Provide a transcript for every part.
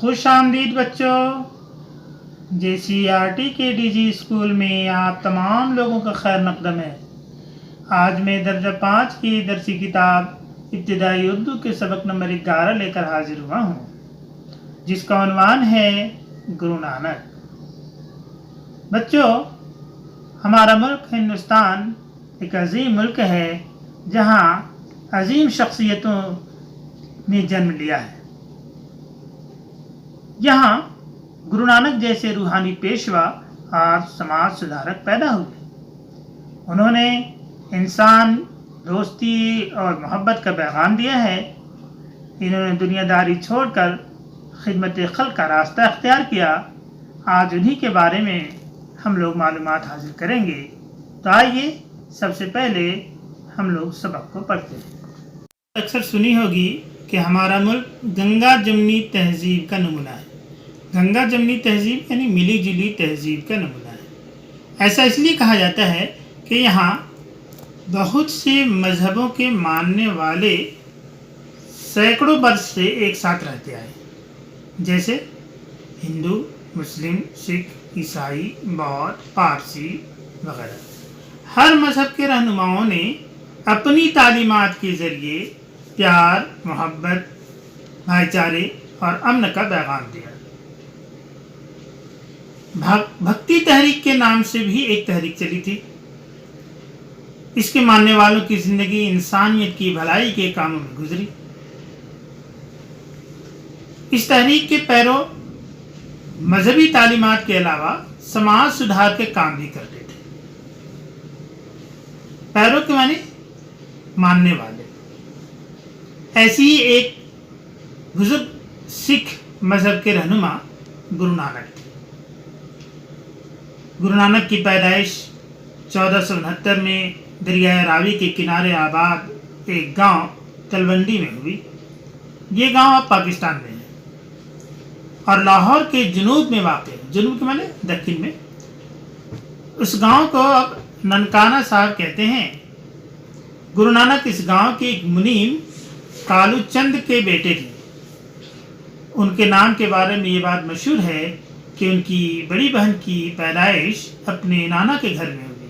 خوش آمدید بچوں، JCERT کے DG اسکول میں آپ تمام لوگوں کا خیر مقدم ہے۔ آج میں درجہ 5 کی درسی کتاب ابتدائی اردو کے سبق نمبر 11 لے کر حاضر ہوا ہوں، جس کا عنوان ہے گرو نانک۔ بچوں، ہمارا ملک ہندوستان ایک عظیم ملک ہے جہاں عظیم شخصیتوں نے جنم لیا ہے۔ یہاں گرو نانک جیسے روحانی پیشوا اور سماج سدھارک پیدا ہوئے۔ انہوں نے انسان دوستی اور محبت کا پیغام دیا ہے۔ انہوں نے دنیا داری چھوڑ کر خدمت خلق کا راستہ اختیار کیا۔ آج انہی کے بارے میں ہم لوگ معلومات حاصل کریں گے۔ تو آئیے سب سے پہلے ہم لوگ سبق کو پڑھتے ہیں۔ اکثر سنی ہوگی کہ ہمارا ملک گنگا جمنی تہذیب کا نمونہ ہے۔ گنگا جمنی تہذیب یعنی ملی جلی تہذیب کا نمونہ ہے۔ ایسا اس لیے کہا جاتا ہے کہ یہاں بہت سے مذہبوں کے ماننے والے سینکڑوں برس سے ایک ساتھ رہتے آئے، جیسے ہندو، مسلم، سکھ، عیسائی، بودھ، پارسی وغیرہ۔ ہر مذہب کے رہنماؤں نے اپنی تعلیمات کے ذریعے پیار، محبت، بھائی چارے اور امن کا پیغام دیا۔ بھکتی تحریک کے نام سے بھی ایک تحریک چلی تھی۔ اس کے ماننے والوں کی زندگی انسانیت کی بھلائی کے کاموں میں گزری۔ اس تحریک کے پیرو مذہبی تعلیمات کے علاوہ سماج سدھار کے کام بھی کرتے تھے۔ پیرو کے معنی ماننے والے۔ ایسی ہی ایک بزرگ سکھ مذہب کے رہنما گرو نانک تھے۔ گرو نانک کی پیدائش 1469 میں دریائے راوی کے کنارے آباد ایک گاؤں تلونڈی میں ہوئی۔ یہ گاؤں اب پاکستان میں ہے اور لاہور کے جنوب میں واقع ہے۔ جنوب کے معنی دکن میں۔ اس گاؤں کو اب ننکانہ صاحب کہتے ہیں۔ گرو نانک اس گاؤں کے ایک منیم کالو چند کے بیٹے تھے۔ ان کے نام کے بارے میں یہ بات مشہور ہے کہ ان کی بڑی بہن کی پیدائش اپنے نانا کے گھر میں ہوئی،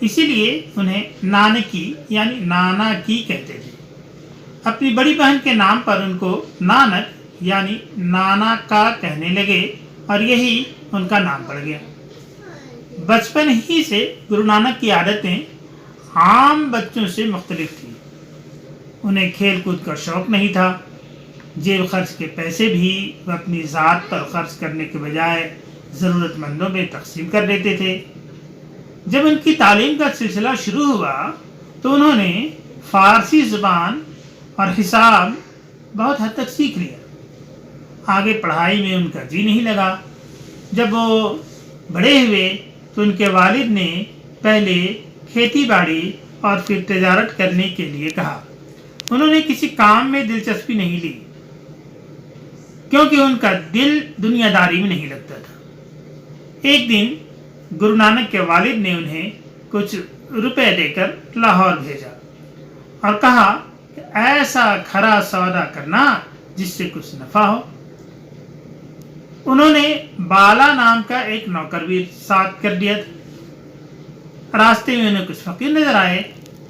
اسی لیے انہیں نانکی یعنی نانا کی کہتے تھے۔ اپنی بڑی بہن کے نام پر ان کو نانک یعنی نانا کا کہنے لگے اور یہی ان کا نام پڑ گیا۔ بچپن ہی سے گرو نانک کی عادتیں عام بچوں سے مختلف تھیں۔ انہیں کھیل کود کا شوق نہیں تھا۔ جیب خرچ کے پیسے بھی وہ اپنی ذات پر خرچ کرنے کے بجائے ضرورت مندوں میں تقسیم کر دیتے تھے۔ جب ان کی تعلیم کا سلسلہ شروع ہوا تو انہوں نے فارسی زبان اور حساب بہت حد تک سیکھ لیا۔ آگے پڑھائی میں ان کا جی نہیں لگا۔ جب وہ بڑے ہوئے تو ان کے والد نے پہلے کھیتی باڑی اور پھر تجارت کرنے کے لیے کہا۔ انہوں نے کسی کام میں دلچسپی نہیں لی کیونکہ ان کا دل دنیا داری میں نہیں لگتا تھا۔ ایک دن گرو نانک کے والد نے انہیں کچھ روپے دے کر لاہور بھیجا اور کہا کہ ایسا کھرا سودا کرنا جس سے کچھ نفع ہو۔ انہوں نے بالا نام کا ایک نوکر بھی ساتھ کر دیا تھا۔ راستے میں انہیں کچھ فقیر نظر آئے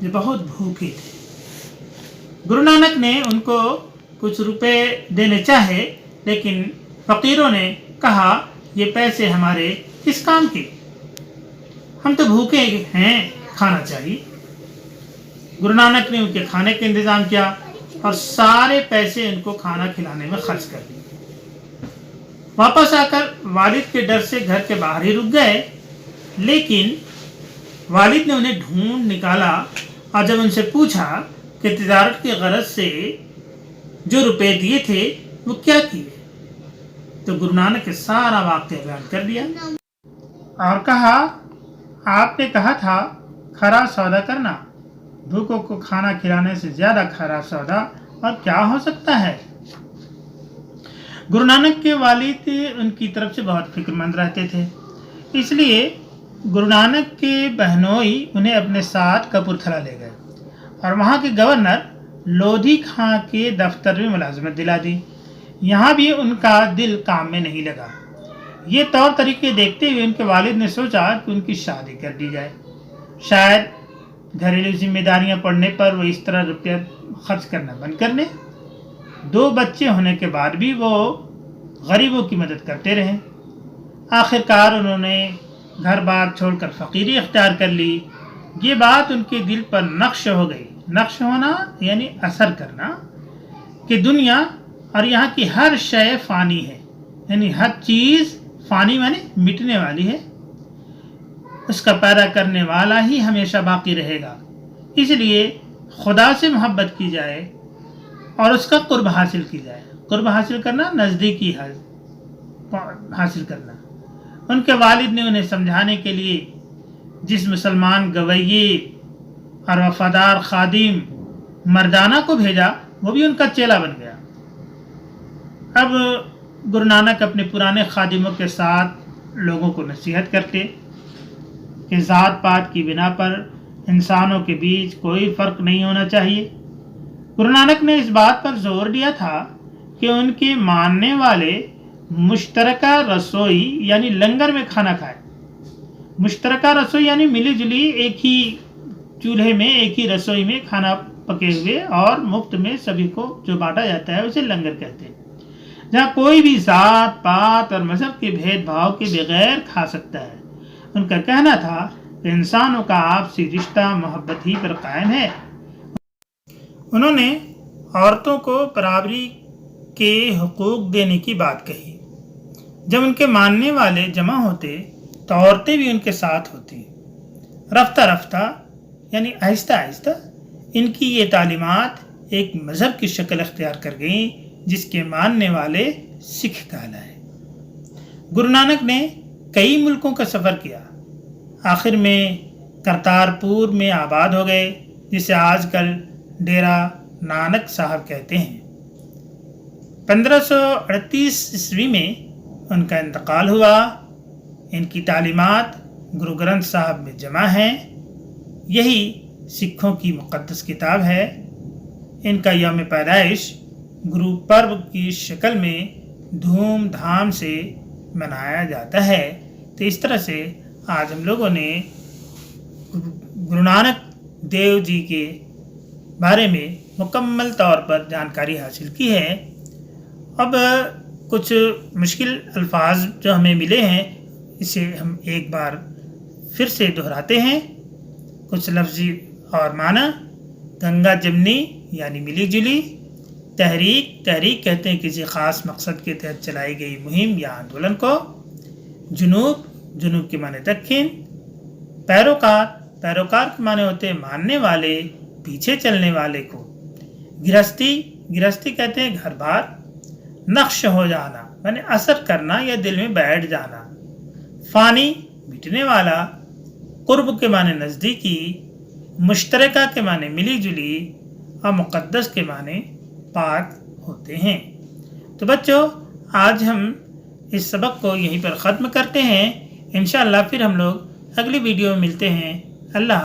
جو بہت بھوکے تھے۔ گرو نانک نے ان کو کچھ روپے دینے چاہے لیکن فقیروں نے کہا یہ پیسے ہمارے کس کام کے، ہم تو بھوکے ہیں، کھانا چاہیے۔ گرو نانک نے ان کے کھانے کا انتظام کیا اور سارے پیسے ان کو کھانا کھلانے میں خرچ کر دیے۔ واپس آ کر والد کے ڈر سے گھر کے باہر ہی رک گئے، لیکن والد نے انہیں ڈھونڈ نکالا اور جب ان سے پوچھا کہ تجارت کی غرض سے جو روپے دیے تھے وہ کیا کیے، تو گرو نانک نے سارا واقعہ بیان کر دیا اور کہا آپ نے کہا تھا کھرا سودا کرنا، بھوکوں کو کھانا کھلانے سے زیادہ کھرا سودا اور کیا ہو سکتا ہے۔ گرو نانک کے والد ان کی طرف سے بہت فکر مند رہتے تھے، اس لیے گرو نانک کے بہنوئی انہیں اپنے ساتھ کپورتھلا لے گئے اور وہاں کے گورنر لودھی خاں کے دفتر میں ملازمت دلا دی۔ یہاں بھی ان کا دل کام میں نہیں لگا۔ یہ طور طریقے دیکھتے ہوئے ان کے والد نے سوچا کہ ان کی شادی کر دی جائے، شاید گھریلو ذمہ داریاں پڑنے پر وہ اس طرح روپیہ خرچ کرنا بند کر دیں۔ 2 بچے ہونے کے بعد بھی وہ غریبوں کی مدد کرتے رہے۔ آخرکار انہوں نے گھر بار چھوڑ کر فقیری اختیار کر لی۔ یہ بات ان کے دل پر نقش ہو گئی۔ نقش ہونا یعنی اثر کرنا، کہ دنیا اور یہاں کی ہر شے فانی ہے، یعنی ہر چیز فانی معنی مٹنے والی ہے، اس کا پیدا کرنے والا ہی ہمیشہ باقی رہے گا۔ اس لیے خدا سے محبت کی جائے اور اس کا قرب حاصل کی جائے۔ قرب حاصل کرنا نزدیکی حاصل کرنا۔ ان کے والد نے انہیں سمجھانے کے لیے جس مسلمان گویے اور وفادار خادم مردانہ کو بھیجا، وہ بھی ان کا چیلا بن گیا۔ اب گرو نانک اپنے پرانے خادموں کے ساتھ لوگوں کو نصیحت کرتے کہ ذات پات کی بنا پر انسانوں کے بیچ کوئی فرق نہیں ہونا چاہیے۔ گرو نانک نے اس بات پر زور دیا تھا کہ ان کے ماننے والے مشترکہ رسوئی یعنی لنگر میں کھانا کھائے۔ مشترکہ رسوئی یعنی ملی جلی ایک ہی چولہے میں ایک ہی رسوئی میں کھانا پکے ہوئے اور مفت میں سبھی کو جو بانٹا جاتا ہے اسے لنگر کہتے ہیں، جہاں کوئی بھی ذات پات اور مذہب کے بھید بھاؤ کے بغیر کھا سکتا ہے۔ ان کا کہنا تھا کہ انسانوں کا آپسی رشتہ محبت ہی پر قائم ہے۔ انہوں نے عورتوں کو برابری کے حقوق دینے کی بات کہی۔ جب ان کے ماننے والے جمع ہوتے تو عورتیں بھی ان کے ساتھ ہوتی۔ رفتہ رفتہ یعنی آہستہ آہستہ ان کی یہ تعلیمات ایک مذہب کی شکل اختیار کر گئیں جس کے ماننے والے سکھ کہلائے۔ گرو نانک نے کئی ملکوں کا سفر کیا، آخر میں کرتارپور میں آباد ہو گئے، جسے آج کل ڈیرا نانک صاحب کہتے ہیں۔ 1538 عیسوی میں ان کا انتقال ہوا۔ ان کی تعلیمات گرو گرنتھ صاحب میں جمع ہیں۔ یہی سکھوں کی مقدس کتاب ہے۔ ان کا یوم پیدائش گرو پرو کی شکل میں دھوم دھام سے منایا جاتا ہے۔ تو اس طرح سے آج ہم لوگوں نے گرو نانک دیو جی کے بارے میں مکمل طور پر جانکاری حاصل کی ہے۔ اب کچھ مشکل الفاظ جو ہمیں ملے ہیں اسے ہم ایک بار پھر سے دہراتے ہیں۔ کچھ لفظی اور معنی: گنگا جمنی یعنی ملی جلی، تحریک کہتے ہیں کسی خاص مقصد کے تحت چلائی گئی مہم یا آندولن کو، جنوب کے معنی دکھن، پیروکار کے معنی ہوتے ہیں ماننے والے، پیچھے چلنے والے کو، گرہستی کہتے ہیں گھر بار، نقش ہو جانا یعنی اثر کرنا یا دل میں بیٹھ جانا، فانی مٹنے والا، قرب کے معنی نزدیکی، مشترکہ کے معنی ملی جلی اور مقدس کے معنی پاک ہوتے ہیں۔ تو بچوں، آج ہم اس سبق کو یہیں پر ختم کرتے ہیں۔ انشاءاللہ پھر ہم لوگ اگلی ویڈیو میں ملتے ہیں۔ اللہ